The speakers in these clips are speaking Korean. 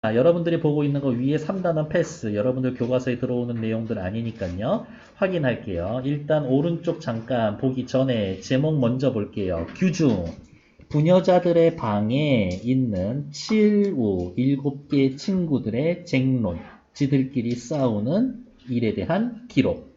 여러분들이 보고 있는 거 위에 3단원 패스. 여러분들 교과서에 들어오는 내용들 아니니까요. 확인할게요. 일단 오른쪽 잠깐 보기 전에 제목 먼저 볼게요. 규중. 부녀자들의 방에 있는 7우 7개 친구들의 쟁론. 지들끼리 싸우는 일에 대한 기록.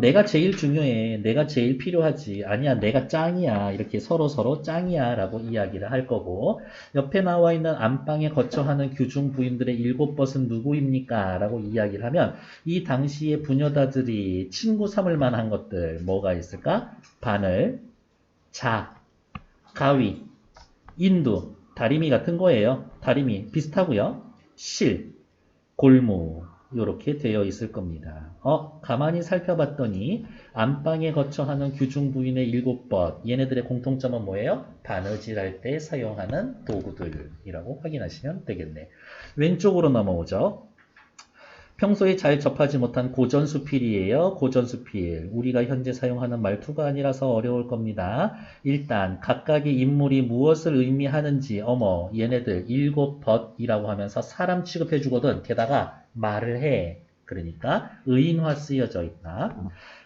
내가 제일 중요해. 내가 제일 필요하지. 아니야, 내가 짱이야. 이렇게 서로 짱이야. 라고 이야기를 할 거고, 옆에 나와 있는 안방에 거처하는 규중 부인들의 7벗은 누구입니까? 라고 이야기를 하면, 이 당시에 부녀자들이 친구 삼을 만한 것들, 뭐가 있을까? 바늘, 자, 가위, 인두, 다리미 같은 거예요. 다리미 비슷하고요. 실, 골무 이렇게 되어 있을 겁니다. 가만히 살펴봤더니 안방에 거처하는 규중 부인의 7벗 얘네들의 공통점은 뭐예요? 바느질할 때 사용하는 도구들이라고 확인하시면 되겠네. 왼쪽으로 넘어오죠. 평소에 잘 접하지 못한 고전수필이에요. 고전수필. 우리가 현재 사용하는 말투가 아니라서 어려울 겁니다. 일단 각각의 인물이 무엇을 의미하는지 어머 얘네들 7벗이라고 하면서 사람 취급해 주거든. 게다가 말을 해. 그러니까 의인화 쓰여져 있다.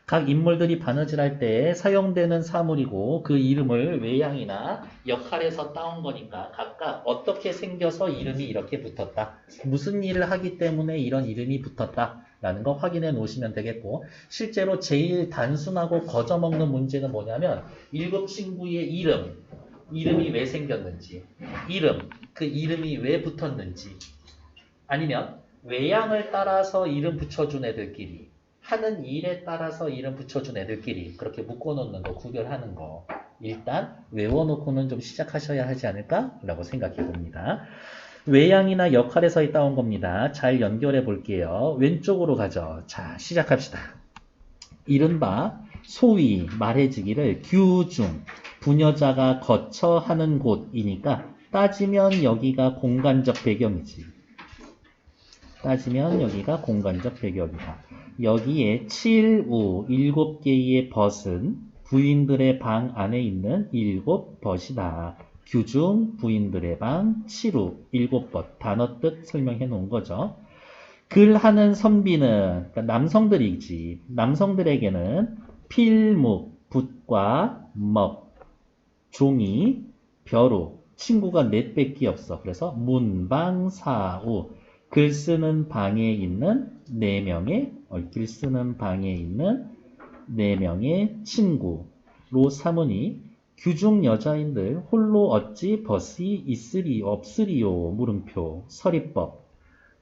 각 인물들이 바느질할 때 사용되는 사물이고 그 이름을 외양이나 역할에서 따온 거니까 각각 어떻게 생겨서 이름이 이렇게 붙었다. 무슨 일을 하기 때문에 이런 이름이 붙었다. 라는 거 확인해 놓으시면 되겠고 실제로 제일 단순하고 거저먹는 문제는 뭐냐면 7친구의 이름이 왜 생겼는지 그 이름이 왜 붙었는지 아니면 외양을 따라서 이름 붙여준 애들끼리 하는 일에 따라서 이름 붙여준 애들끼리 그렇게 묶어놓는 거, 구별하는 거 일단 외워놓고는 좀 시작하셔야 하지 않을까? 라고 생각해 봅니다. 외양이나 역할에서 따온 겁니다. 잘 연결해 볼게요. 왼쪽으로 가죠. 자, 시작합시다. 이른바 소위 말해지기를 규중, 부녀자가 거처하는 곳이니까 따지면 여기가 공간적 배경이지. 따지면 여기가 공간적 배경이다. 여기에 7우 7개의 벗은 부인들의 방 안에 있는 7벗이다. 규중 부인들의 방 7우 7벗 단어 뜻 설명해 놓은 거죠. 글하는 선비는 그러니까 남성들이지. 남성들에게는 필묵, 붓과 먹, 종이, 벼루, 친구가 넷밖에 없어. 그래서 문방사우 글 쓰는 방에 있는 4명의 글 쓰는 방에 있는 4명의 친구로 삼으니 규중 여자인들 홀로 어찌 벗이 있으리 없으리요 물음표 서리법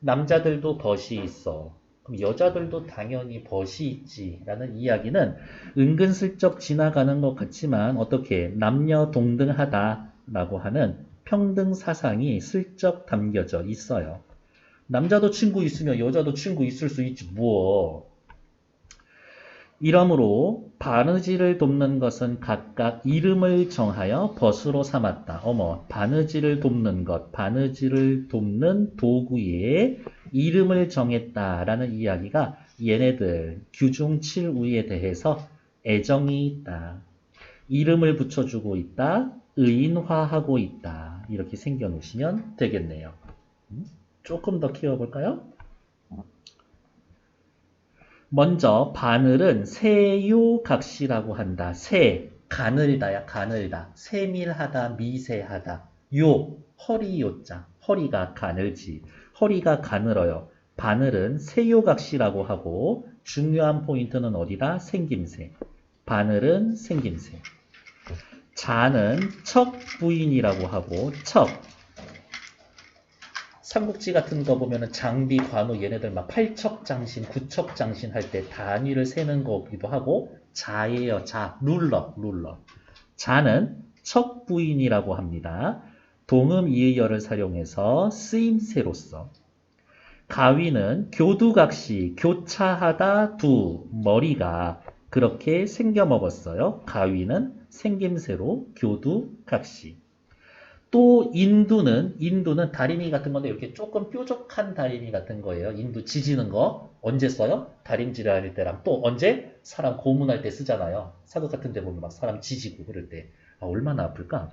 남자들도 벗이 있어. 그럼 여자들도 당연히 벗이 있지 라는 이야기는 은근슬쩍 지나가는 것 같지만 어떻게 남녀 동등하다 라고 하는 평등 사상이 슬쩍 담겨져 있어요. 남자도 친구 있으면 여자도 친구 있을 수 있지 뭐. 이러므로 바느질을 돕는 것은 각각 이름을 정하여 벗으로 삼았다. 어머, 바느질을 돕는 것, 바느질을 돕는 도구에 이름을 정했다라는 이야기가 얘네들 규중 7우에 대해서 애정이 있다. 이름을 붙여주고 있다. 의인화하고 있다. 이렇게 생겨놓으시면 되겠네요. 조금 더 키워볼까요? 먼저 바늘은 세요각시라고 한다. 가늘다야 가늘다. 세밀하다 미세하다. 허리 요자 허리가 가늘지. 허리가 가늘어요. 바늘은 세요각시라고 하고 중요한 포인트는 어디다? 생김새. 바늘은 생김새. 자는 척부인이라고 하고 삼국지 같은 거 보면은 장비, 관우 얘네들 막 8척장신, 9척장신 할 때 단위를 세는 거기도 하고 자예요. 룰러. 자는 척부인이라고 합니다. 동음 이의어를 사용해서 쓰임새로서 가위는 교두각시, 교차하다 머리가 그렇게 생겨 먹었어요. 가위는 생김새로 교두각시. 또 인두는 다리미 같은 건데 이렇게 조금 뾰족한 다리미 같은 거예요. 인두 지지는 거 언제 써요? 다림질을 할 때랑 또 언제? 사람 고문할 때 쓰잖아요. 사극 같은 데 보면 막 사람 지지고 그럴 때 얼마나 아플까?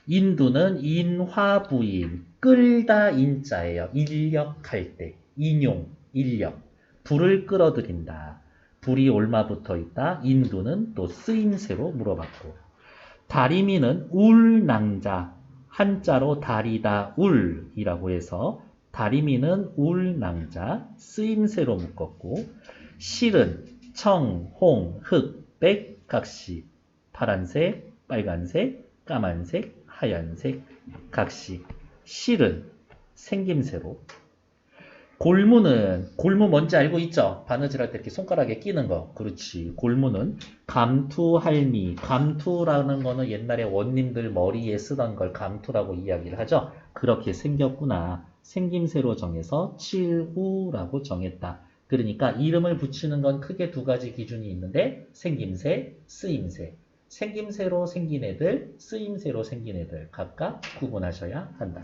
인두는 인화부인, 끌다 인자예요. 인력할 때. 인용, 인력. 불을 끌어들인다. 불이 올마 붙어 있다. 인두는 또 쓰임새로 물어봤고. 다리미는 울낭자. 한자로 다리다 울이라고 해서 다리미는 울낭자. 쓰임새로 묶었고. 실은 청, 홍, 흑, 백, 각시. 파란색, 빨간색, 까만색, 하얀색, 각시. 실은 생김새로. 골무 뭔지 알고 있죠? 바느질 할 때 이렇게 손가락에 끼는 거. 그렇지. 골무는 감투할미. 감투라는 거는 옛날에 원님들 머리에 쓰던 걸 감투라고 이야기를 하죠. 그렇게 생겼구나. 생김새로 정해서 칠우라고 정했다. 그러니까 이름을 붙이는 건 크게 두 가지 기준이 있는데 생김새, 쓰임새. 생김새로 생긴 애들, 쓰임새로 생긴 애들 각각 구분하셔야 한다.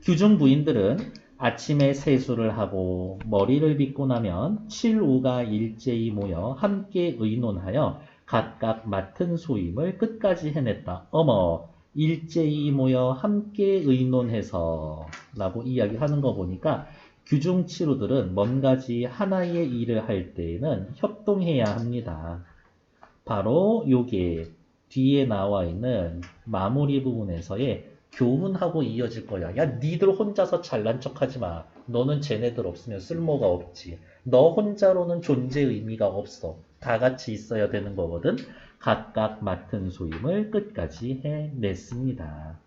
규중 부인들은 아침에 세수를 하고 머리를 빗고 나면 칠우가 일제히 모여 함께 의논하여 각각 맡은 소임을 끝까지 해냈다. 어머, 일제히 모여 함께 의논해서 라고 이야기하는 거 보니까 규중 칠우들은 뭔가지 하나의 일을 할 때에는 협동해야 합니다. 바로 요게 뒤에 나와 있는 마무리 부분에서의 교훈하고 이어질 거야. 야, 니들 혼자서 잘난 척하지 마. 너는 쟤네들 없으면 쓸모가 없지. 너 혼자로는 존재 의미가 없어. 다 같이 있어야 되는 거거든. 각각 맡은 소임을 끝까지 해냈습니다.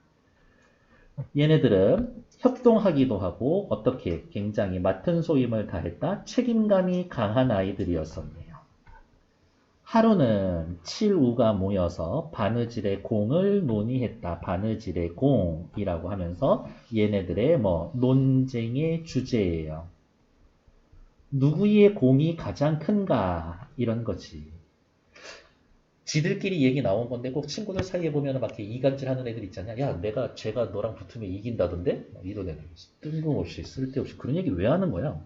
얘네들은 협동하기도 하고 어떻게 굉장히 맡은 소임을 다했다. 책임감이 강한 아이들이었었네요. 하루는 칠우가 모여서 바느질의 공을 논의했다. 바느질의 공이라고 하면서 얘네들의 논쟁의 주제예요. 누구의 공이 가장 큰가 이런 거지. 지들끼리 얘기 나온 건데 꼭 친구들 사이에 보면 막 이렇게 이간질 하는 애들 있잖냐. 야, 쟤가 너랑 붙으면 이긴다던데? 이런 애들. 뜬금없이 쓸데없이 그런 얘기 왜 하는 거야?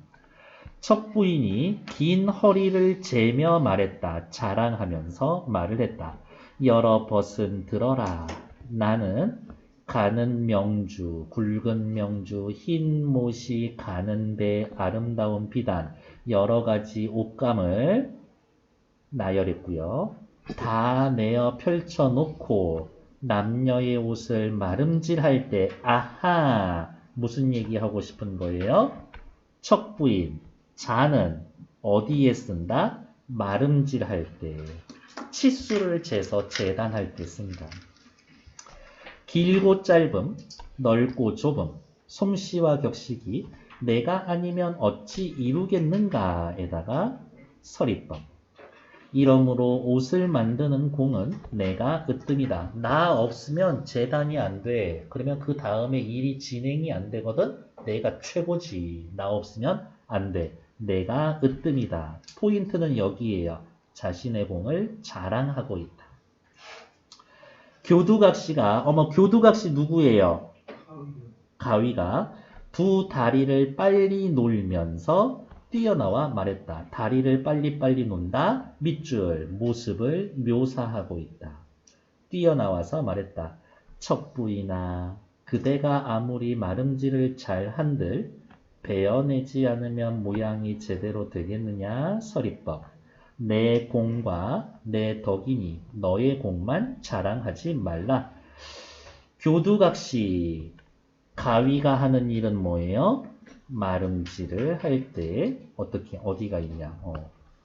첫 부인이 긴 허리를 재며 말했다. 자랑하면서 말을 했다. 여러 벗은 들어라. 나는 가는 명주, 굵은 명주, 흰 못이 가는 배, 아름다운 비단, 여러 가지 옷감을 나열했고요. 다 내어 펼쳐놓고 남녀의 옷을 마름질할 때 아하! 무슨 얘기하고 싶은 거예요? 첫 부인. 자는 어디에 쓴다? 마름질할 때. 치수를 재서 재단할 때 쓴다. 길고 짧음, 넓고 좁음, 솜씨와 격식이 내가 아니면 어찌 이루겠는가에다가 서리법. 이러므로 옷을 만드는 공은 내가 으뜸이다. 나 없으면 재단이 안 돼. 그러면 그 다음에 일이 진행이 안 되거든? 내가 최고지. 나 없으면 안 돼. 내가 으뜸이다. 포인트는 여기에요. 자신의 공을 자랑하고 있다. 교두각시가, 교두각시 누구예요? 가위가 두 다리를 빨리 놀면서 뛰어나와 말했다. 다리를 빨리빨리 논다. 밑줄, 모습을 묘사하고 있다. 뛰어나와서 말했다. 척부이나 그대가 아무리 마름질을 잘 한들 베어내지 않으면 모양이 제대로 되겠느냐? 서리법. 내 공과 내 덕이니 너의 공만 자랑하지 말라. 교두각시 가위가 하는 일은 뭐예요? 마름질을 할 때 어떻게 어디가 있냐?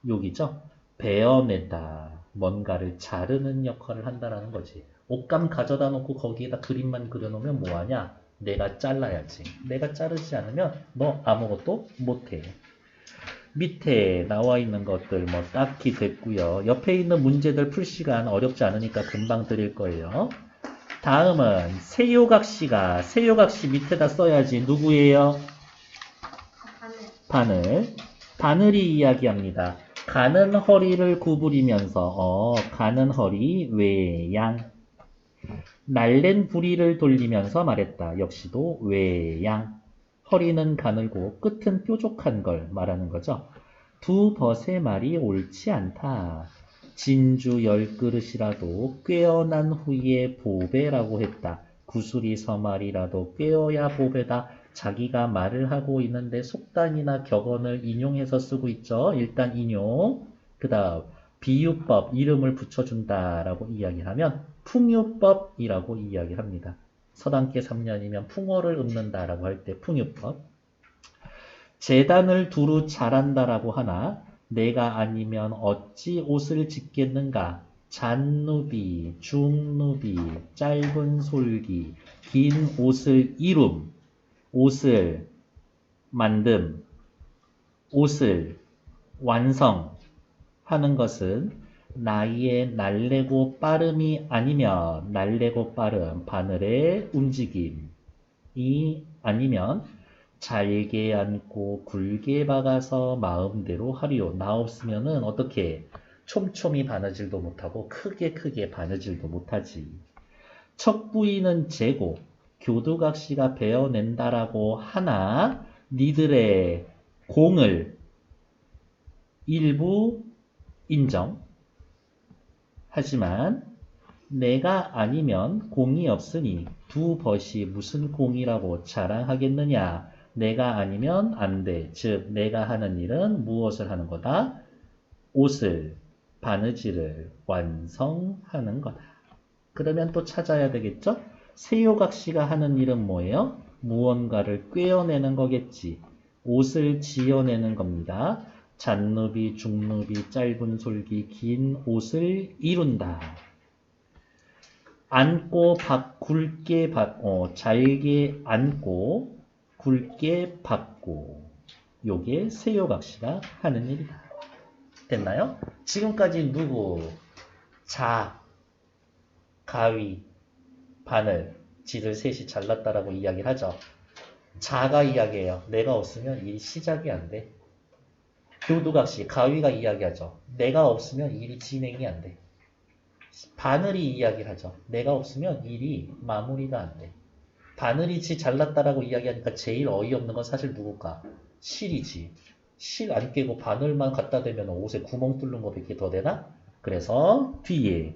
여기죠. 베어내다. 뭔가를 자르는 역할을 한다라는 거지. 옷감 가져다 놓고 거기에다 그림만 그려놓으면 뭐하냐? 내가 잘라야지. 내가 자르지 않으면 너 아무것도 못해. 밑에 나와 있는 것들 딱히 됐고요. 옆에 있는 문제들 풀 시간 어렵지 않으니까 금방 드릴 거예요. 다음은 세요각시가 세요각시 밑에다 써야지. 누구예요? 바늘. 바늘이 이야기합니다. 가는 허리를 구부리면서 가는 허리 외양. 날랜 부리를 돌리면서 말했다. 역시도 외양. 허리는 가늘고 끝은 뾰족한 걸 말하는 거죠. 두 벗의 말이 옳지 않다. 진주 10그릇이라도 꿰어난 후에 보배라고 했다. 구슬이 서말이라도 꿰어야 보배다. 자기가 말을 하고 있는데 속단이나 격언을 인용해서 쓰고 있죠. 일단 인용. 그 다음 비유법, 이름을 붙여준다라고 이야기하면 풍유법이라고 이야기합니다. 서당계 3년이면 풍어를 읊는다라고 할 때 풍유법. 재단을 두루 잘한다라고 하나 내가 아니면 어찌 옷을 짓겠는가? 잔누비, 중누비, 짧은 솔기, 긴 옷을 이룸, 옷을 만듦, 옷을 완성하는 것은 나이의 날래고 빠름이 아니면 날래고 빠름, 바늘의 움직임이 아니면 잘게 앉고 굵게 박아서 마음대로 하리요. 나 없으면은 어떻게 촘촘히 바느질도 못하고 크게 바느질도 못하지. 척부인은 재고 교두각시가 베어낸다라고 하나 니들의 공을 일부 인정. 하지만 내가 아니면 공이 없으니 두 벗이 무슨 공이라고 자랑하겠느냐. 내가 아니면 안 돼. 즉 내가 하는 일은 무엇을 하는 거다? 옷을, 바느질을 완성하는 거다. 그러면 또 찾아야 되겠죠? 세요각시가 하는 일은 뭐예요? 무언가를 꿰어내는 거겠지. 옷을 지어내는 겁니다. 잔누비, 중누비, 짧은 솔기, 긴 옷을 이룬다. 앉고 굵게 잘게 앉고 굵게 받고 요게 세요각시가 하는 일이다. 됐나요? 지금까지 누구? 자, 가위, 바늘, 지들 셋이 잘났다라고 이야기를 하죠. 자가 이야기해요. 내가 없으면 일이 시작이 안 돼. 교두각시, 가위가 이야기하죠. 내가 없으면 일이 진행이 안 돼. 바늘이 이야기를 하죠. 내가 없으면 일이 마무리가 안 돼. 바늘이 지 잘났다라고 이야기하니까 제일 어이없는 건 사실 누굴까? 실이지. 실 안 깨고 바늘만 갖다 대면 옷에 구멍 뚫는 거밖에 더 되나? 그래서 뒤에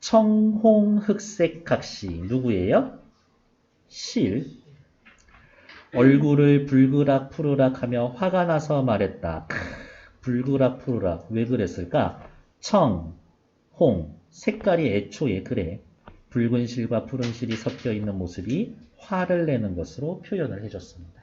청홍흑색 각시 누구예요? 실. 얼굴을 불그락 푸르락 하며 화가 나서 말했다. 불그락 푸르락 왜 그랬을까? 청, 홍, 색깔이 애초에 그래. 붉은 실과 푸른 실이 섞여 있는 모습이 화를 내는 것으로 표현을 해줬습니다.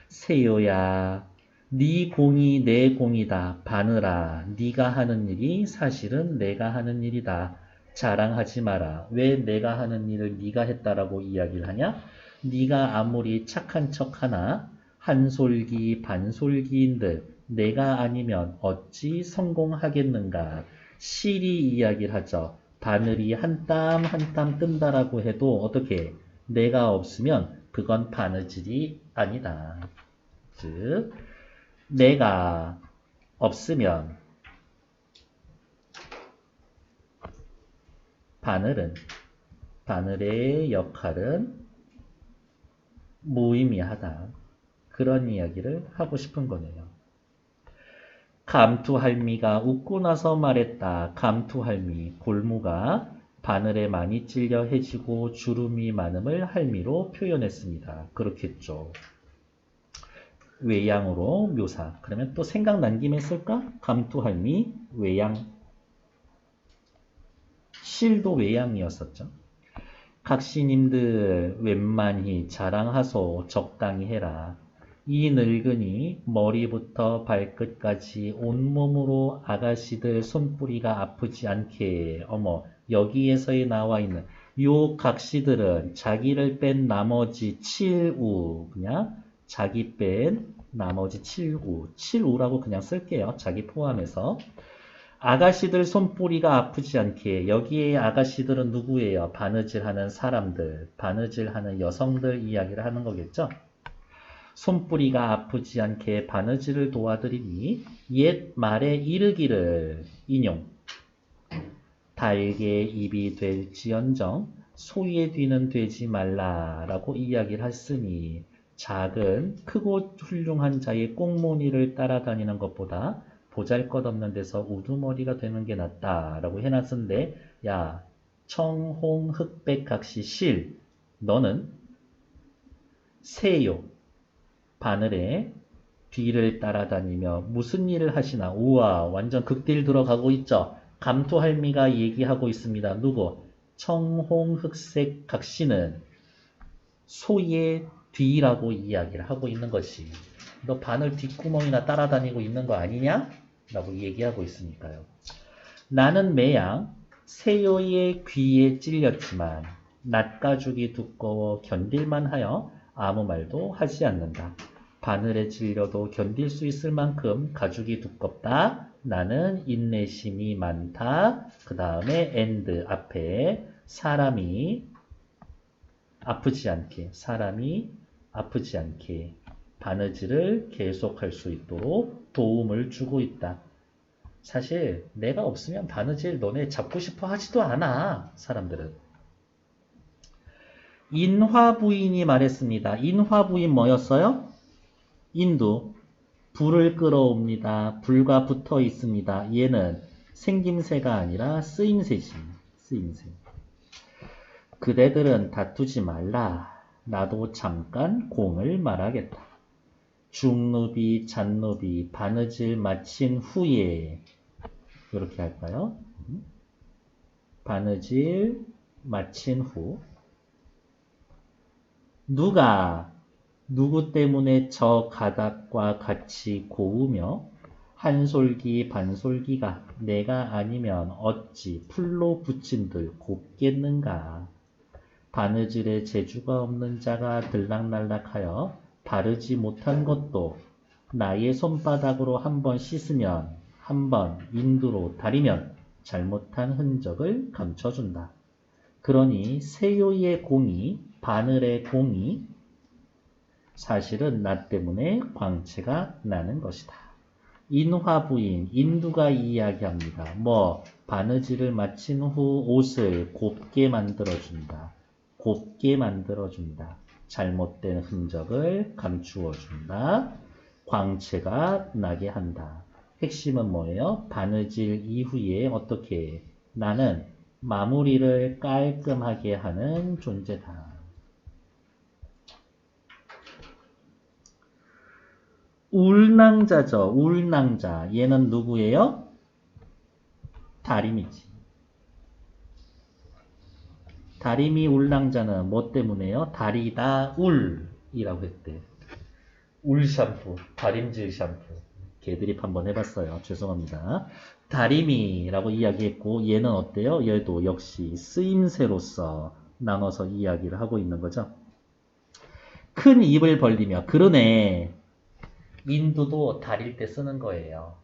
세요야, 네 공이 내 공이다. 바느라, 네가 하는 일이 사실은 내가 하는 일이다. 자랑하지 마라. 왜 내가 하는 일을 네가 했다라고 이야기를 하냐? 네가 아무리 착한 척하나 한솔기 반솔기인 듯 내가 아니면 어찌 성공하겠는가? 실이 이야기를 하죠. 바늘이 한 땀 한 땀 뜬다라고 해도 어떻게 내가 없으면 그건 바느질이 아니다. 즉 내가 없으면 바늘의 역할은 무의미하다. 그런 이야기를 하고 싶은 거네요. 감투할미가 웃고 나서 말했다. 감투할미, 골무가 바늘에 많이 찔려 해지고 주름이 많음을 할미로 표현했습니다. 그렇겠죠. 외양으로 묘사. 그러면 또 생각난 김에 쓸까? 감투할미, 외양. 실도 외양이었었죠. 각시님들 웬만히 자랑하소 적당히 해라. 이 늙은이 머리부터 발끝까지 온몸으로 아가씨들 손뿌리가 아프지 않게 어머 여기에서에 나와 있는 요 각시들은 자기를 뺀 나머지 7우 그냥 자기 뺀 나머지 7우라고 그냥 쓸게요. 자기 포함해서 아가씨들 손뿌리가 아프지 않게 여기에 아가씨들은 누구예요? 바느질하는 사람들, 바느질하는 여성들 이야기를 하는 거겠죠? 손뿌리가 아프지 않게 바느질을 도와드리니 옛 말에 이르기를 인용 달게 입이 될지언정 소의 뒤는 되지 말라라고 이야기를 했으니 작은 크고 훌륭한 자의 꽁무니를 따라다니는 것보다 보잘것없는 데서 우두머리가 되는 게 낫다라고 해놨는데 야 청홍 흑백 각시 실 너는 새요 바늘에 뒤를 따라다니며 무슨 일을 하시나. 우와 완전 극딜 들어가고 있죠. 감투할미가 얘기하고 있습니다. 누구? 청홍흑색 각시는 소의 뒤라고 이야기를 하고 있는 것이 너 바늘 뒷구멍이나 따라다니고 있는 거 아니냐? 라고 얘기하고 있으니까요. 나는 매양 새요의 귀에 찔렸지만 낫가죽이 두꺼워 견딜만 하여 아무 말도 하지 않는다. 바늘에 찔려도 견딜 수 있을 만큼 가죽이 두껍다. 나는 인내심이 많다. 그 다음에 and 앞에 사람이 아프지 않게 바느질을 계속할 수 있도록 도움을 주고 있다. 사실 내가 없으면 바느질 너네 잡고 싶어 하지도 않아. 사람들은. 인화부인이 말했습니다. 인화부인 뭐였어요? 인두. 불을 끌어옵니다. 불과 붙어 있습니다. 얘는 생김새가 아니라 쓰임새지. 쓰임새. 그대들은 다투지 말라. 나도 잠깐 공을 말하겠다. 중루비, 잔루비, 바느질 마친 후에 이렇게 할까요? 바느질 마친 후 누구 때문에 저 가닥과 같이 고우며 한솔기 반솔기가 내가 아니면 어찌 풀로 붙인들 곱겠는가. 바느질에 재주가 없는 자가 들락날락하여 바르지 못한 것도 나의 손바닥으로 한번 씻으면 한번 인두로 다리면 잘못한 흔적을 감춰준다. 그러니 새요의 공이 바늘의 공이 사실은 나 때문에 광채가 나는 것이다. 인화부인, 인두가 이야기합니다. 바느질을 마친 후 옷을 곱게 만들어준다. 곱게 만들어준다. 잘못된 흔적을 감추어준다. 광채가 나게 한다. 핵심은 뭐예요? 바느질 이후에 어떻게 나는 마무리를 깔끔하게 하는 존재다. 울낭자죠. 울낭자. 얘는 누구예요? 다림이지. 다림이 울낭자는 뭐 때문에요? 다리다 울이라고 했대. 울 샴푸, 다림질 샴푸. 개드립 한번 해봤어요. 죄송합니다. 다림이라고 이야기했고 얘는 어때요? 얘도 역시 쓰임새로서 나눠서 이야기를 하고 있는 거죠. 큰 입을 벌리며 그러네. 인두도 다릴 때 쓰는 거예요.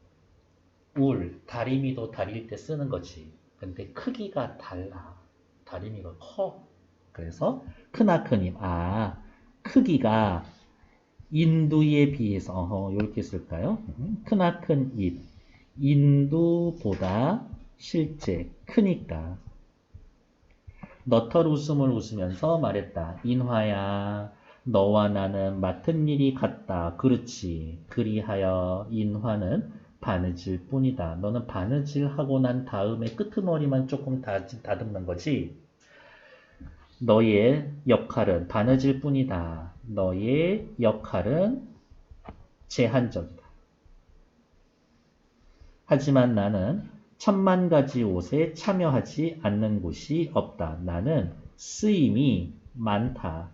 다리미도 다릴 때 쓰는 거지. 근데 크기가 달라. 다리미가 커. 그래서 크나큰 입. 크기가 인두에 비해서 이렇게 쓸까요? 크나큰 입. 인두보다 실제 크니까. 너털 웃음을 웃으면서 말했다. 인화야. 너와 나는 맡은 일이 같다. 그렇지. 그리하여 인화는 바느질 뿐이다. 너는 바느질하고 난 다음에 끄트머리만 조금 다듬는 거지. 너의 역할은 바느질 뿐이다. 너의 역할은 제한적이다. 하지만 나는 천만 가지 옷에 참여하지 않는 곳이 없다. 나는 쓰임이 많다.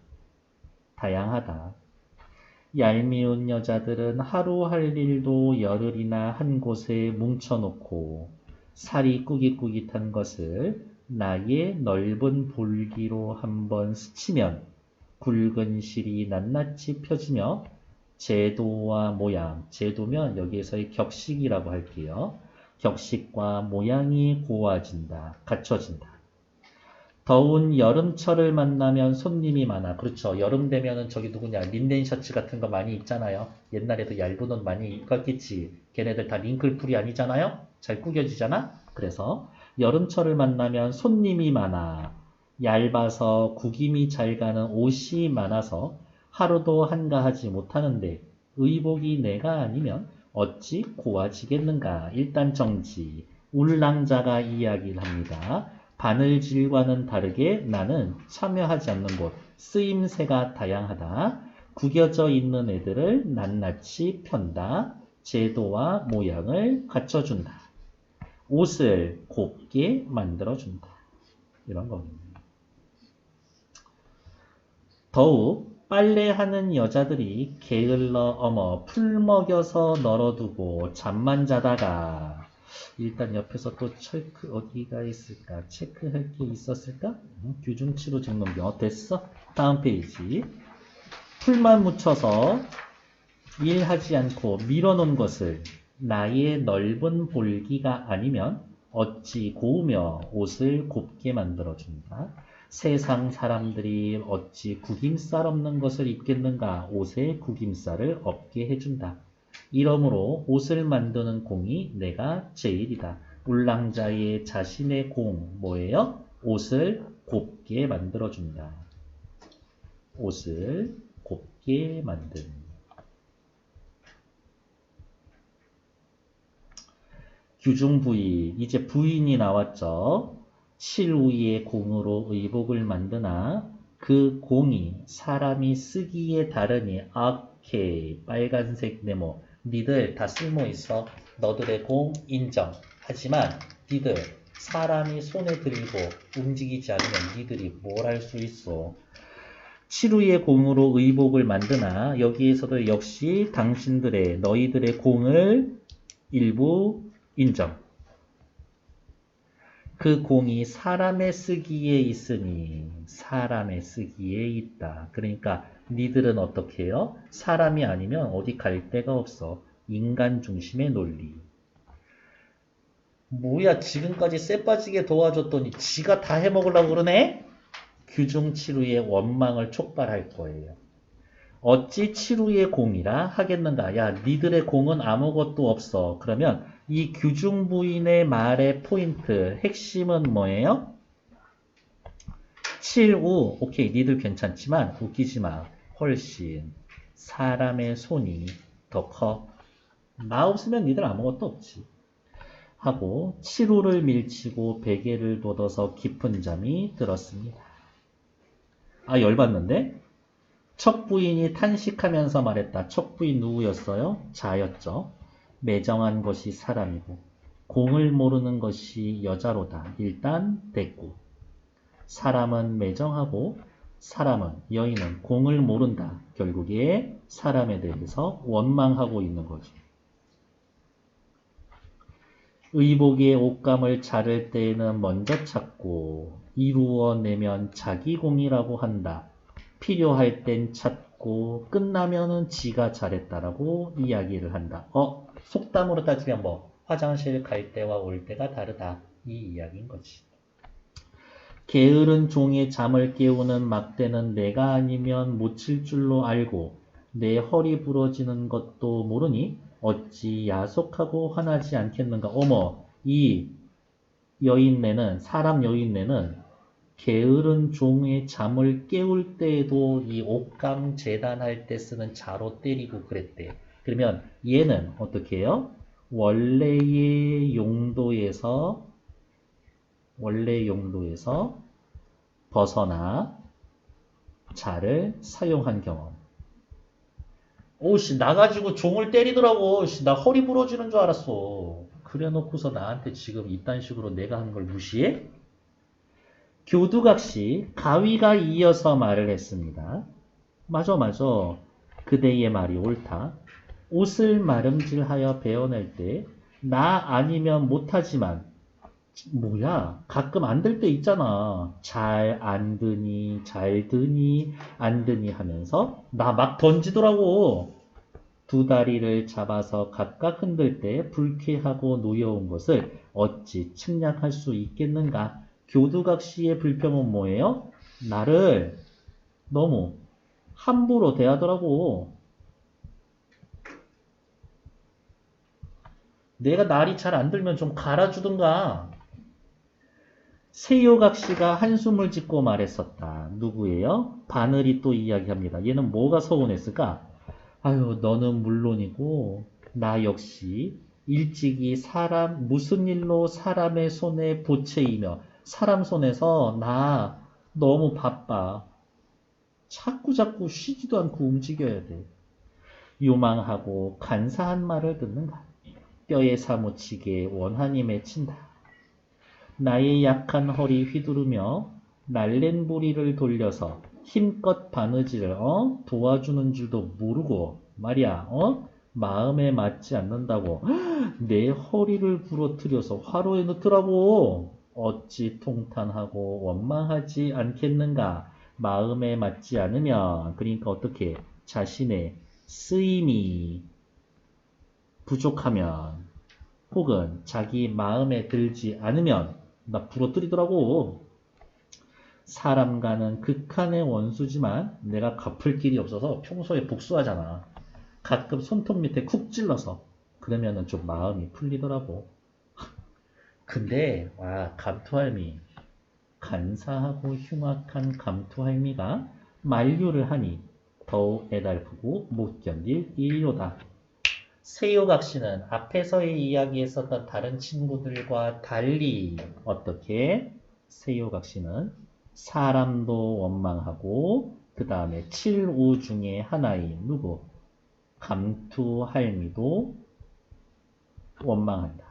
다양하다. 얄미운 여자들은 하루 할 일도 열흘이나 한 곳에 뭉쳐놓고 살이 꾸깃꾸깃한 것을 나의 넓은 볼기로 한번 스치면 굵은 실이 낱낱이 펴지며 제도와 모양, 제도면 여기에서의 격식이라고 할게요. 격식과 모양이 고와진다, 갖춰진다. 더운 여름철을 만나면 손님이 많아. 그렇죠. 여름 되면은 저기 누구냐 린넨 셔츠 같은 거 많이 입잖아요. 옛날에도 얇은 옷 많이 입었겠지. 걔네들 다 링클풀이 아니잖아요. 잘 구겨지잖아. 그래서 여름철을 만나면 손님이 많아. 얇아서 구김이 잘 가는 옷이 많아서 하루도 한가하지 못하는데 의복이 내가 아니면 어찌 고와지겠는가. 일단 정지. 울랑자가 이야기를 합니다. 바늘질과는 다르게 나는 참여하지 않는 곳, 쓰임새가 다양하다. 구겨져 있는 애들을 낱낱이 편다. 제도와 모양을 갖춰준다. 옷을 곱게 만들어준다. 이런 겁니다. 더욱 빨래하는 여자들이 게을러 어머 풀 먹여서 널어두고 잠만 자다가 일단 옆에서 또 체크 어디가 있을까? 체크할 게 있었을까? 규중치로 적는겨. 됐어? 다음 페이지. 풀만 묻혀서 일하지 않고 밀어놓은 것을 나의 넓은 볼기가 아니면 어찌 고우며 옷을 곱게 만들어준다. 세상 사람들이 어찌 구김살 없는 것을 입겠는가. 옷에 구김살을 없게 해준다. 이러므로 옷을 만드는 공이 내가 제일이다. 울랑자의 자신의 공 뭐예요? 옷을 곱게 만들어준다. 옷을 곱게 만든다. 규중부인, 이제 부인이 나왔죠. 칠우의 공으로 의복을 만드나 그 공이 사람이 쓰기에 다르니 오케이 빨간색 네모 니들 다 쓸모있어. 너들의 공 인정. 하지만 니들 사람이 손에 들고 움직이지 않으면 니들이 뭘 할 수 있어. 칠우의 공으로 의복을 만드나 여기에서도 역시 당신들의 너희들의 공을 일부 인정. 그 공이 사람의 쓰기에 있으니 사람의 쓰기에 있다. 그러니까 니들은 어떻게 해요? 사람이 아니면 어디 갈 데가 없어. 인간 중심의 논리. 뭐야 지금까지 쎄 빠지게 도와줬더니 지가 다 해먹으려고 그러네? 규중치루의 원망을 촉발할 거예요. 어찌 치루의 공이라 하겠는가? 야 니들의 공은 아무것도 없어. 그러면 이 규중부인의 말의 포인트, 핵심은 뭐예요? 칠우, 오케이, 니들 괜찮지만 웃기지 마. 훨씬 사람의 손이 더 커. 나 없으면 니들 아무것도 없지. 하고 칠우를 밀치고 베개를 돋아서 깊은 잠이 들었습니다. 아, 열받는데? 척부인이 탄식하면서 말했다. 척부인 누구였어요? 자였죠. 매정한 것이 사람이고 공을 모르는 것이 여자로다. 일단 됐고 사람은 매정하고 사람은 여인은 공을 모른다. 결국에 사람에 대해서 원망하고 있는 거죠. 의복의 옷감을 자를 때에는 먼저 찾고 이루어내면 자기 공이라고 한다. 필요할 땐 찾고 끝나면은 지가 잘했다라고 이야기를 한다. 속담으로 따지면 뭐 화장실 갈 때와 올 때가 다르다. 이 이야기인 거지. 게으른 종의 잠을 깨우는 막대는 내가 아니면 못 칠 줄로 알고 내 허리 부러지는 것도 모르니 어찌 야속하고 화나지 않겠는가. 어머, 이 여인네는 사람 여인네는 게으른 종의 잠을 깨울 때에도 이 옥감 재단할 때 쓰는 자로 때리고 그랬대. 그러면 얘는 어떻게 해요? 원래 용도에서 벗어나 자를 사용한 경험. 오씨 나가지고 종을 때리더라고. 나 허리 부러지는 줄 알았어. 그래 놓고서 나한테 지금 이딴 식으로 내가 한 걸 무시해? 교두각시 가위가 이어서 말을 했습니다. 맞아. 그대의 말이 옳다. 옷을 마름질하여 베어낼 때 나 아니면 못하지만 뭐야 가끔 안 될 때 있잖아. 잘 안 드니 잘 드니 안 드니 하면서 나 막 던지더라고. 두 다리를 잡아서 각각 흔들 때 불쾌하고 노여운 것을 어찌 측량할 수 있겠는가. 교두각시의 불평은 뭐예요? 나를 너무 함부로 대하더라고. 내가 날이 잘 안 들면 좀 갈아주든가. 세요각시가 한숨을 짓고 말했었다. 누구예요? 바늘이 또 이야기합니다. 얘는 뭐가 서운했을까? 아유 너는 물론이고 나 역시 일찍이 사람 무슨 일로 사람의 손에 보채이며 사람 손에서 나 너무 바빠. 자꾸 쉬지도 않고 움직여야 돼. 요망하고 간사한 말을 듣는가. 뼈에 사무치게 원한이 맺힌다. 나의 약한 허리 휘두르며 날랜 부리를 돌려서 힘껏 바느질을 도와주는 줄도 모르고 말이야 마음에 맞지 않는다고 내 허리를 부러뜨려서 화로에 넣더라고. 어찌 통탄하고 원망하지 않겠는가. 마음에 맞지 않으면 그러니까 어떻게 자신의 쓰임이 부족하면 혹은 자기 마음에 들지 않으면 나 부러뜨리더라고. 사람과는 극한의 원수지만 내가 갚을 길이 없어서 평소에 복수하잖아. 가끔 손톱 밑에 쿡 찔러서 그러면은 좀 마음이 풀리더라고. 근데 와 감투할미 간사하고 흉악한 감투할미가 만류를 하니 더욱 애달프고 못 견딜 일로다. 세요각시는 앞에서의 이야기했었던 다른 친구들과 달리 어떻게 세요각시는 사람도 원망하고 그 다음에 칠우 중에 하나인 누구? 감투할미도 원망한다.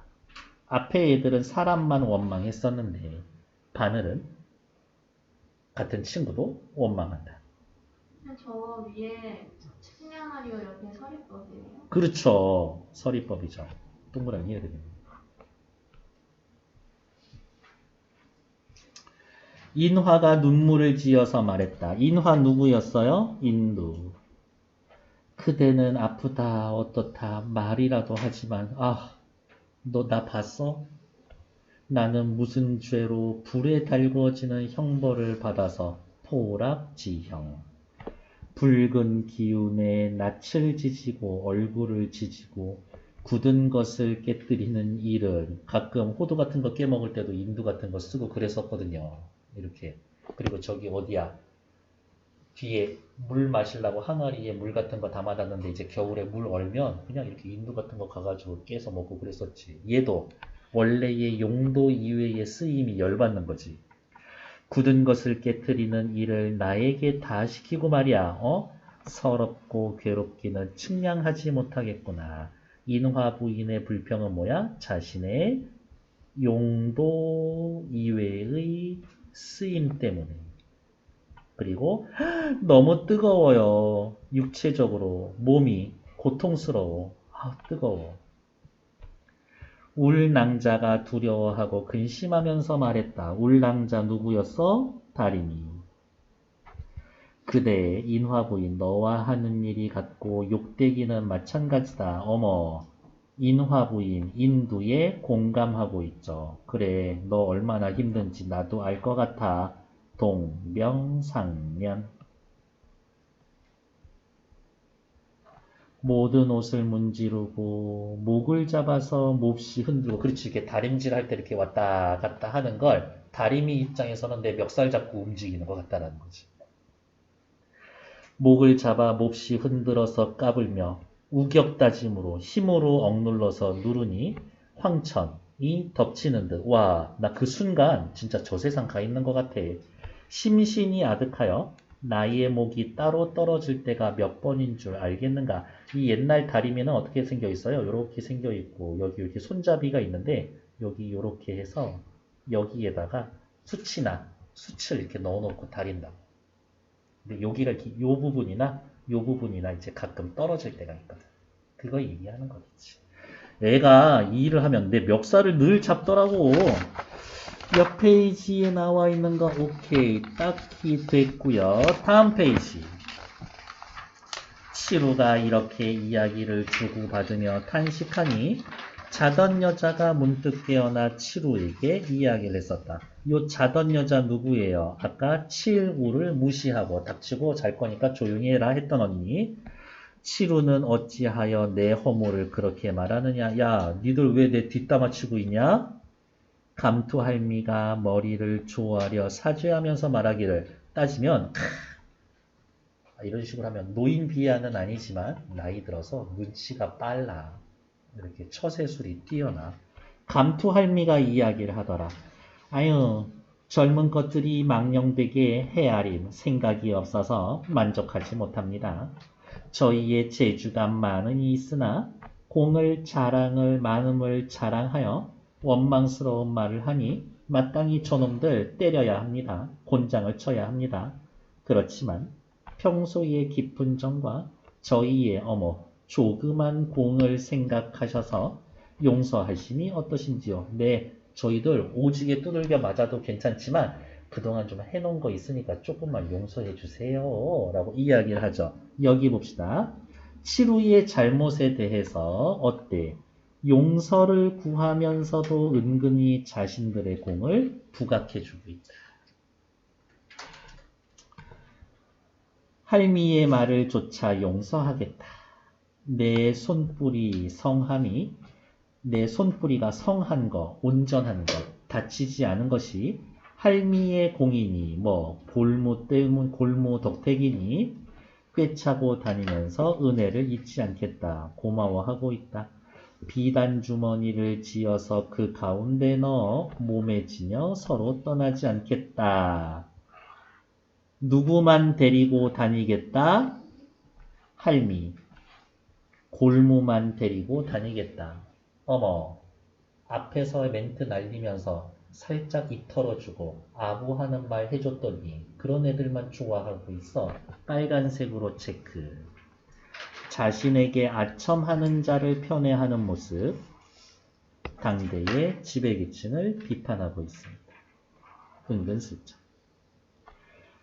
앞에 애들은 사람만 원망했었는데 바늘은 같은 친구도 원망한다. 저 위에 측량하리오 옆에 서리법이에요? 그렇죠. 서리법이죠. 동그라미 해야 됩니다. 인화가 눈물을 지어서 말했다. 인화 누구였어요? 인두. 그대는 아프다 어떻다 말이라도 하지만 너 나 봤어? 나는 무슨 죄로 불에 달구어지는 형벌을 받아서 포락지형. 붉은 기운에 낯을 지지고 얼굴을 지지고 굳은 것을 깨뜨리는 일은 가끔 호두 같은 거 깨먹을 때도 인두 같은 거 쓰고 그랬었거든요. 이렇게. 그리고 저기 어디야? 뒤에 물 마시려고 항아리에 물 같은 거 담아놨는데 이제 겨울에 물 얼면 그냥 이렇게 인두 같은 거 가가지고 깨서 먹고 그랬었지. 얘도 원래의 용도 이외의 쓰임이 열받는 거지. 굳은 것을 깨트리는 일을 나에게 다 시키고 말이야. 서럽고 괴롭기는 측량하지 못하겠구나. 인화 부인의 불평은 뭐야? 자신의 용도 이외의 쓰임 때문에. 그리고 너무 뜨거워요. 육체적으로 몸이 고통스러워. 뜨거워. 울낭자가 두려워하고 근심하면서 말했다. 울낭자 누구였어? 다리미. 그대 인화부인 너와 하는 일이 같고 욕되기는 마찬가지다. 어머. 인화부인 인두에 공감하고 있죠. 그래 너 얼마나 힘든지 나도 알 것 같아. 동명상면. 모든 옷을 문지르고 목을 잡아서 몹시 흔들고 그렇지 이렇게 다림질 할 때 이렇게 왔다 갔다 하는 걸 다리미 입장에서는 내 멱살 잡고 움직이는 것 같다는 거지. 목을 잡아 몹시 흔들어서 까불며 우격다짐으로 힘으로 억눌러서 누르니 황천이 덮치는 듯. 와, 나 그 순간 진짜 저 세상 가 있는 것 같아. 심신이 아득하여 나의 목이 따로 떨어질 때가 몇 번인 줄 알겠는가. 이 옛날 다리미는 어떻게 생겨 있어요? 이렇게 생겨 있고 여기 이렇게 손잡이가 있는데 여기 이렇게 해서 여기에다가 수치나 수치를 이렇게 넣어놓고 다린다. 근데 여기가 이렇게 요 부분이나 이제 가끔 떨어질 때가 있거든. 그거 얘기하는 거겠지. 애가 이 일을 하면 내 멱살을 늘 잡더라고. 옆 페이지에 나와 있는 거 오케이 딱히 됐고요. 다음 페이지. 치루가 이렇게 이야기를 주고받으며 탄식하니 자던 여자가 문득 깨어나 치루에게 이야기를 했었다. 요 자던 여자 누구예요? 아까 칠우를 무시하고 닥치고 잘 거니까 조용히 해라 했던 언니. 치루는 어찌하여 내 허물을 그렇게 말하느냐. 야 니들 왜 내 뒷담화 치고 있냐? 감투할미가 머리를 조아려 사죄하면서 말하기를 따지면 이런 식으로 하면 노인 비하는 아니지만 나이 들어서 눈치가 빨라. 이렇게 처세술이 뛰어나. 감투할미가 이야기를 하더라. 아유, 젊은 것들이 망령되게 헤아림 생각이 없어서 만족하지 못합니다. 저희의 재주가 많으니 있으나 공을 자랑을 많음을 자랑하여 원망스러운 말을 하니 마땅히 저놈들 때려야 합니다. 곤장을 쳐야 합니다. 그렇지만 평소의 깊은 정과 저희의 조그만 공을 생각하셔서 용서하시니 어떠신지요? 네, 저희들 오지게 두들겨 맞아도 괜찮지만 그동안 좀 해놓은 거 있으니까 조금만 용서해 주세요 라고 이야기를 하죠. 여기 봅시다. 치루의 잘못에 대해서 어때? 용서를 구하면서도 은근히 자신들의 공을 부각해주고 있다. 할미의 말을 조차 용서하겠다. 내 손뿌리 성함이 내 손뿌리가 성한 거, 온전한 것, 다치지 않은 것이 할미의 공이니 골무 때문 골무 덕택이니 꿰차고 다니면서 은혜를 잊지 않겠다. 고마워하고 있다. 비단 주머니를 지어서 그 가운데 넣어 몸에 지녀 서로 떠나지 않겠다. 누구만 데리고 다니겠다? 할미. 골무만 데리고 다니겠다. 앞에서 멘트 날리면서 살짝 입 털어주고 아부하는 말 해줬더니 그런 애들만 좋아하고 있어. 빨간색으로 체크. 자신에게 아첨하는 자를 편애하는 모습. 당대의 지배계층을 비판하고 있습니다. 은근슬쩍.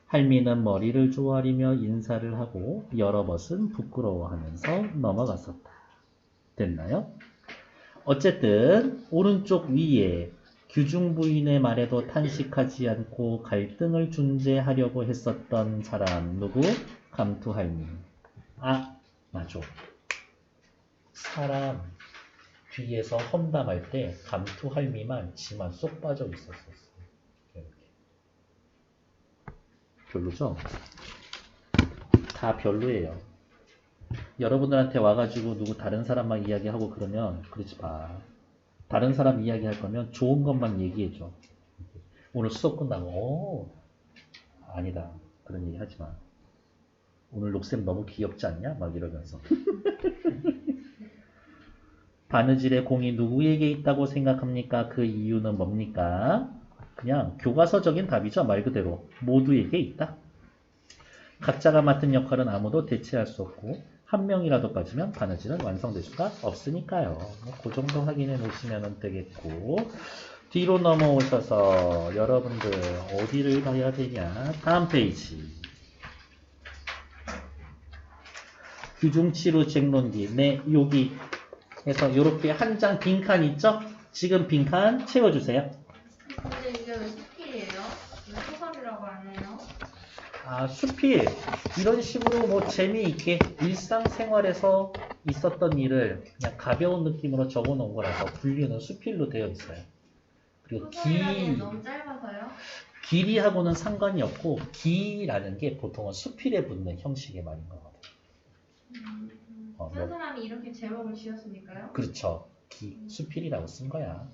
할미는 머리를 조아리며 인사를 하고 여러 벗은 부끄러워하면서 넘어갔었다. 됐나요? 어쨌든 오른쪽 위에 규중부인의 말에도 탄식하지 않고 갈등을 중재하려고 했었던 사람 누구? 감투할미. 맞아. 사람 뒤에서 험담할 때 감투할미만 지만 쏙 빠져 있었었어. 이렇게. 별로죠? 다 별로예요. 여러분들한테 와가지고 누구 다른 사람만 이야기하고 그러면 그러지 마. 다른 사람 이야기할 거면 좋은 것만 얘기해줘. 오늘 수업 끝나고 아니다. 그런 얘기 하지 마. 오늘 녹쌤 너무 귀엽지 않냐? 막 이러면서. 바느질의 공이 누구에게 있다고 생각합니까? 그 이유는 뭡니까? 그냥 교과서적인 답이죠. 말 그대로. 모두에게 있다. 각자가 맡은 역할은 아무도 대체할 수 없고 한 명이라도 빠지면 바느질은 완성될 수가 없으니까요. 그 정도 확인해 놓으시면 되겠고 뒤로 넘어오셔서 여러분들 어디를 가야 되냐? 다음 페이지. 규중치루 쟁론기. 네, 여기 해서 이렇게 한 장 빈칸 있죠? 지금 빈칸 채워주세요. 근데 이게 왜 수필이에요? 왜 소설이라고 안 해요? 수필. 이런 식으로 재미있게 일상생활에서 있었던 일을 그냥 가벼운 느낌으로 적어 놓은 거라서 분류는 수필로 되어 있어요. 그리고 소설이라기엔 너무 짧아서요? 길이하고는 상관이 없고 기라는 게 보통은 수필에 붙는 형식의 말인 거거든요. 쓴 사람이 이렇게 제목을 지었으니까요? 그렇죠. 수필이라고 쓴 거야.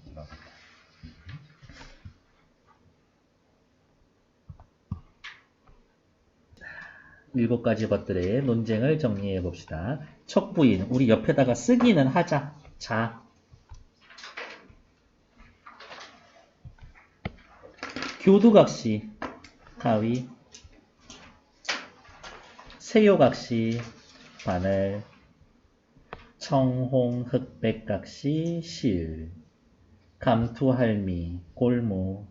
7가지 것들의 논쟁을 정리해 봅시다. 척부인, 우리 옆에다가 쓰기는 하자. 자. 교두각시, 가위. 세요각시, 바늘. 청홍, 흑백각시, 실. 감투할미, 골무.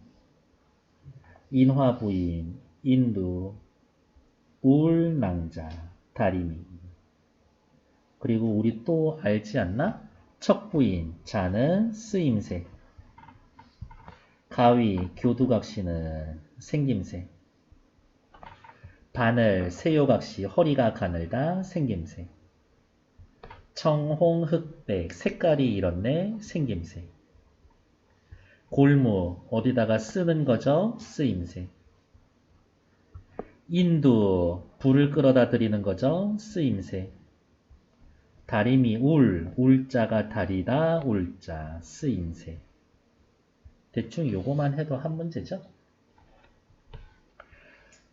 인화부인, 인두. 울낭자, 다리미. 그리고 우리 또 알지 않나? 척부인, 자는 쓰임새. 가위, 교두각시는 생김새. 바늘, 세요각시, 허리가 가늘다, 생김새. 청홍, 흑백, 색깔이 이렇네, 생김새. 골무, 어디다가 쓰는 거죠? 쓰임새. 인두, 불을 끌어다 드리는 거죠? 쓰임새. 다리미 울자가 다리다 울자 쓰임새. 대충 요거만 해도 한 문제죠.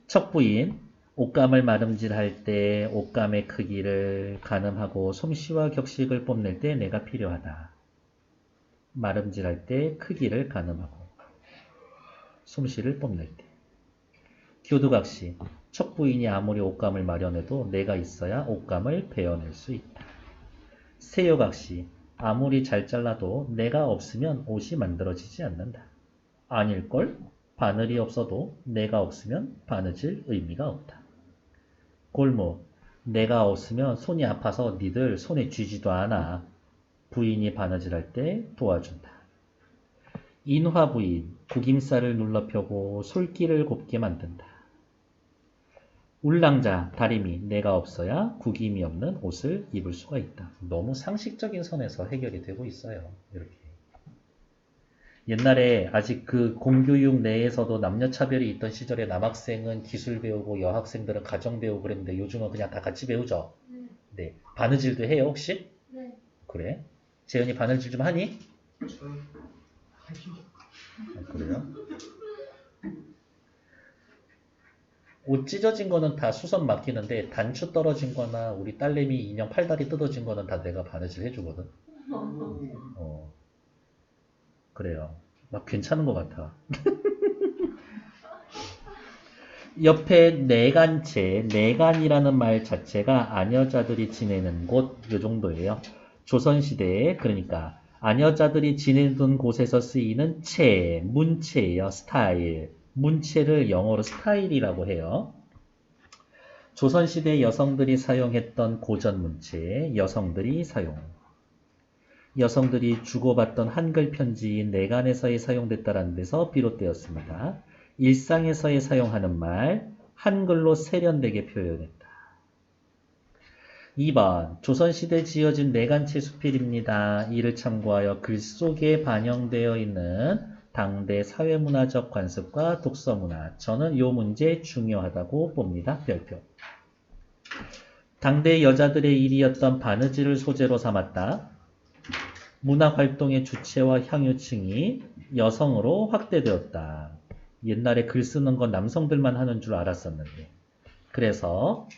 척부인 옷감을 마름질할 때 옷감의 크기를 가늠하고 솜씨와 격식을 뽐낼 때 내가 필요하다. 마름질할 때 크기를 가늠하고 솜씨를 뽐낼 때. 교두각시 척부인이 아무리 옷감을 마련해도 내가 있어야 옷감을 베어낼 수 있다. 세요각시 아무리 잘 잘라도 내가 없으면 옷이 만들어지지 않는다. 아닐걸? 바늘이 없어도 내가 없으면 바느질 의미가 없다. 골무 내가 없으면 손이 아파서 니들 손에 쥐지도 않아. 부인이 바느질할 때 도와준다. 인화부인 구김살을 눌러 펴고 솔기를 곱게 만든다. 울랑자 다리미 내가 없어야 구김이 없는 옷을 입을 수가 있다. 너무 상식적인 선에서 해결이 되고 있어요. 이렇게. 옛날에 아직 그 공교육 내에서도 남녀차별이 있던 시절에 남학생은 기술 배우고 여학생들은 가정 배우고 그랬는데 요즘은 그냥 다 같이 배우죠. 네. 바느질도 해요 혹시? 네. 그래? 재현이 바느질 좀 하니? 하죠. 아, 그래요? 옷 찢어진 거는 다 수선 맡기는데 단추 떨어진 거나 우리 딸내미 인형 팔다리 뜯어진 거는 다 내가 바느질 해주거든. 그래요. 막 괜찮은 것 같아. 옆에 내간체, 내간이라는 말 자체가 아녀자들이 지내는 곳, 요 정도예요. 조선시대에, 그러니까 아녀자들이 지내던 곳에서 쓰이는 체, 문체예요. 스타일. 문체를 영어로 스타일이라고 해요. 조선시대 여성들이 사용했던 고전 문체, 여성들이 사용. 여성들이 주고받던 한글 편지인 내간에서의 사용됐다는 데서 비롯되었습니다. 일상에서의 사용하는 말, 한글로 세련되게 표현했다. 2번, 조선시대 지어진 내간체 수필입니다. 이를 참고하여 글 속에 반영되어 있는 당대 사회문화적 관습과 독서문화. 저는 이 문제 중요하다고 봅니다. 별표. 당대 여자들의 일이었던 바느질을 소재로 삼았다. 문화활동의 주체와 향유층이 여성으로 확대되었다. 옛날에 글 쓰는 건 남성들만 하는 줄 알았었는데. 그래서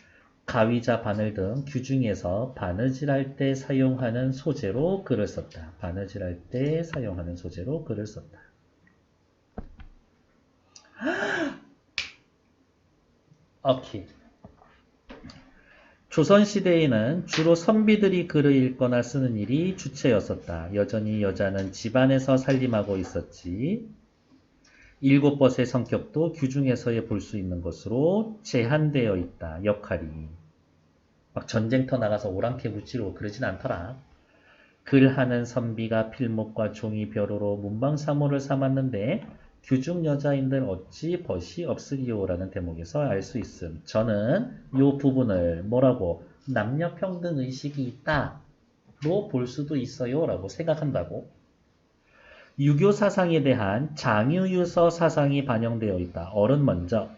가위자 바늘 등 규중에서 바느질할 때 사용하는 소재로 글을 썼다. 바느질할 때 사용하는 소재로 글을 썼다. 오케이. 조선시대에는 주로 선비들이 글을 읽거나 쓰는 일이 주체였었다. 여전히 여자는 집안에서 살림하고 있었지. 7벗의 성격도 규중에서의 볼 수 있는 것으로 제한되어 있다. 역할이. 막 전쟁터 나가서 오랑캐 무찌르고 그러진 않더라. 글하는 선비가 필목과 종이 벼루로 문방사모를 삼았는데 규중 여자인들 어찌 벗이 없으리요? 라는 대목에서 알 수 있음. 저는 이 부분을 뭐라고? 남녀평등 의식이 있다로 볼 수도 있어요. 라고 생각한다고. 유교 사상에 대한 장유유서 사상이 반영되어 있다. 어른 먼저.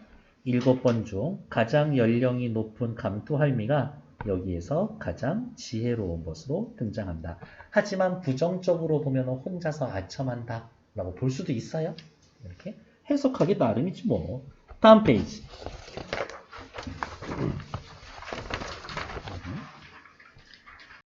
7번 중 가장 연령이 높은 감투할미가 여기에서 가장 지혜로운 것으로 등장한다. 하지만 부정적으로 보면 혼자서 아첨한다. 라고 볼 수도 있어요. 이렇게 해석하기 나름이지 뭐. 다음 페이지.